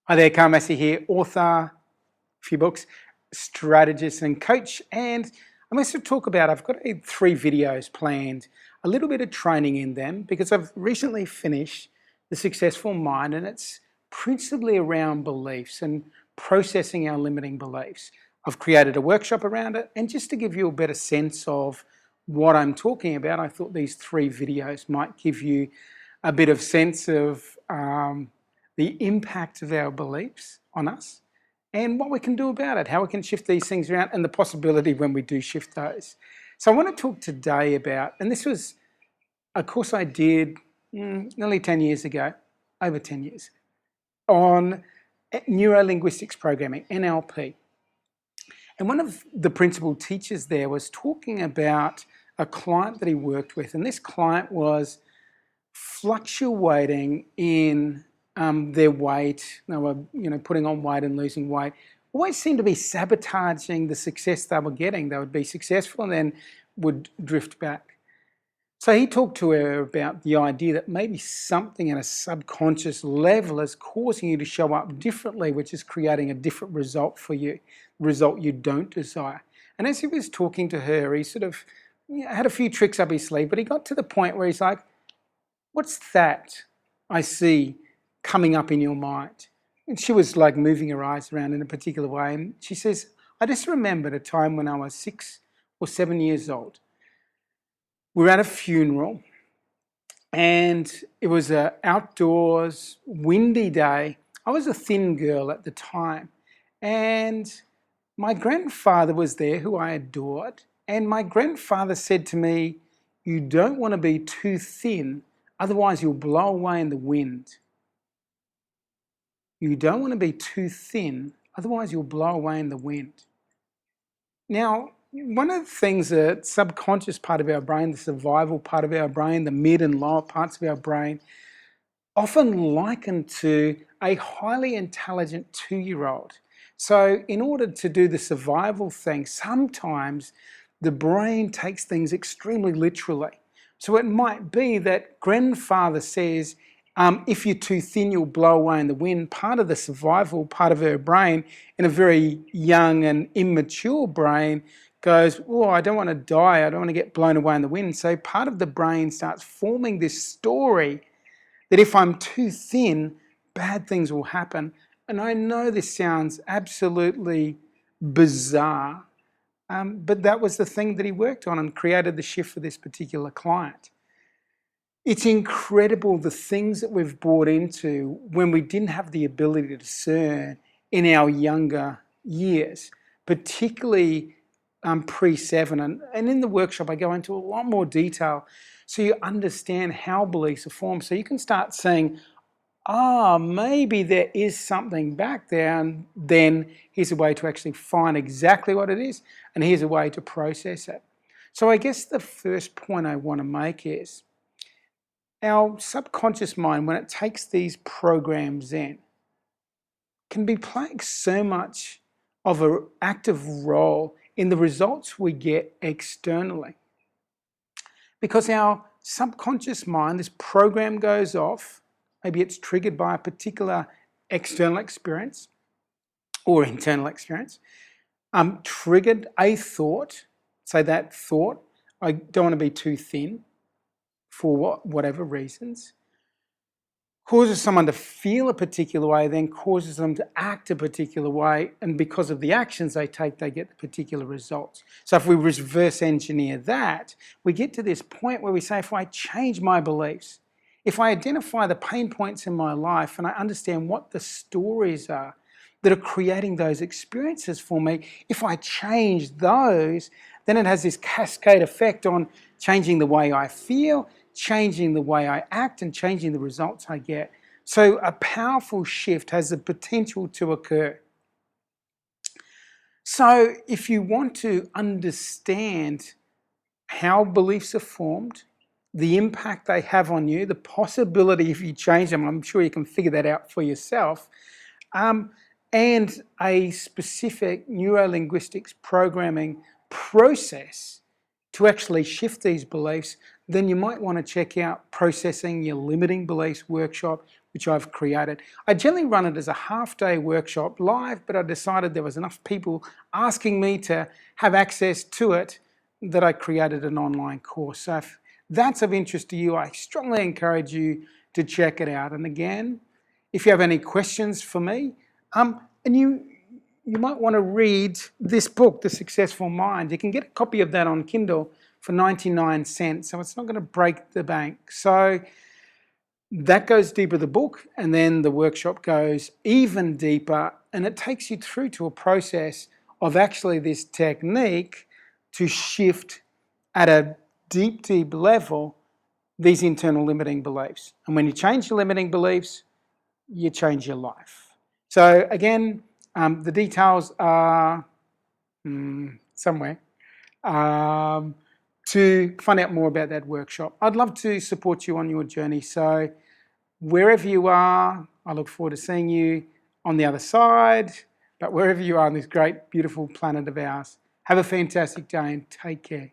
Hi there, Carl Massy here, author, a few books, strategist and coach. And I'm going to talk about, I've got 3 videos planned, a little bit of training in them because I've recently finished The Successful Mind, and it's principally around beliefs and processing our limiting beliefs. I've created a workshop around it, and just to give you a better sense of what I'm talking about, I thought these 3 videos might give you a bit of sense of the impact of our beliefs on us and what we can do about it, how we can shift these things around, and the possibility when we do shift those. So I want to talk today about, and this was a course I did nearly 10 years ago, over 10 years, on neuro-linguistics programming, NLP. And one of the principal teachers there was talking about a client that he worked with, and this client was fluctuating in their weight. They were, putting on weight and losing weight. Always seemed to be sabotaging the success they were getting. They would be successful and then would drift back. So he talked to her about the idea that maybe something at a subconscious level is causing you to show up differently, which is creating a different result for you, result you don't desire. And as he was talking to her, he sort of had a few tricks up his sleeve, but he got to the point where he's like, "What's that I see coming up in your mind?" And she was like moving her eyes around in a particular way. And she says, "I just remembered a time when I was 6 or 7 years old. We were at a funeral and it was an outdoors, windy day. I was a thin girl at the time. And my grandfather was there, who I adored. And my grandfather said to me, 'You don't want to be too thin, otherwise you'll blow away in the wind. You don't want to be too thin, otherwise you'll blow away in the wind.'" Now, one of the things, the subconscious part of our brain, the survival part of our brain, the mid and lower parts of our brain, often likened to a highly intelligent 2-year-old. So in order to do the survival thing, sometimes the brain takes things extremely literally. So it might be that grandfather says, if you're too thin, you'll blow away in the wind. Part of the survival part of her brain, in a very young and immature brain, goes, "Oh, I don't want to die. I don't want to get blown away in the wind." So part of the brain starts forming this story that if I'm too thin, bad things will happen. And I know this sounds absolutely bizarre, but that was the thing that he worked on and created the shift for this particular client. It's incredible the things that we've bought into when we didn't have the ability to discern in our younger years, particularly pre-7. And in the workshop, I go into a lot more detail so you understand how beliefs are formed. So you can start saying, maybe there is something back there, and then here's a way to actually find exactly what it is, and here's a way to process it. So I guess the first point I want to make is, our subconscious mind, when it takes these programs in, can be playing so much of an active role in the results we get externally. Because our subconscious mind, this program goes off, maybe it's triggered by a particular external experience or internal experience, triggered a thought, say that thought, "I don't want to be too thin," for whatever reasons, causes someone to feel a particular way, then causes them to act a particular way, and because of the actions they take, they get the particular results. So if we reverse engineer that, we get to this point where we say, if I change my beliefs, if I identify the pain points in my life and I understand what the stories are that are creating those experiences for me, if I change those, then it has this cascade effect on changing the way I feel, changing the way I act, and changing the results I get. So a powerful shift has the potential to occur. So if you want to understand how beliefs are formed, the impact they have on you, the possibility if you change them, I'm sure you can figure that out for yourself, and a specific neuro-linguistics programming process to actually shift these beliefs, then you might want to check out Processing Your Limiting Beliefs workshop, which I've created. I generally run it as a half-day workshop live, but I decided there was enough people asking me to have access to it that I created an online course. So if that's of interest to you, I strongly encourage you to check it out. And again, if you have any questions for me, and you might want to read this book, The Successful Mind. You can get a copy of that on Kindle for 99 cents, so it's not going to break the bank. So that goes deeper, the book, and then the workshop goes even deeper, and it takes you through to a process of actually this technique to shift at a deep, deep level these internal limiting beliefs. And when you change your limiting beliefs, you change your life. So again, the details are somewhere. To find out more about that workshop, I'd love to support you on your journey. So wherever you are, I look forward to seeing you on the other side. But wherever you are on this great, beautiful planet of ours, have a fantastic day and take care.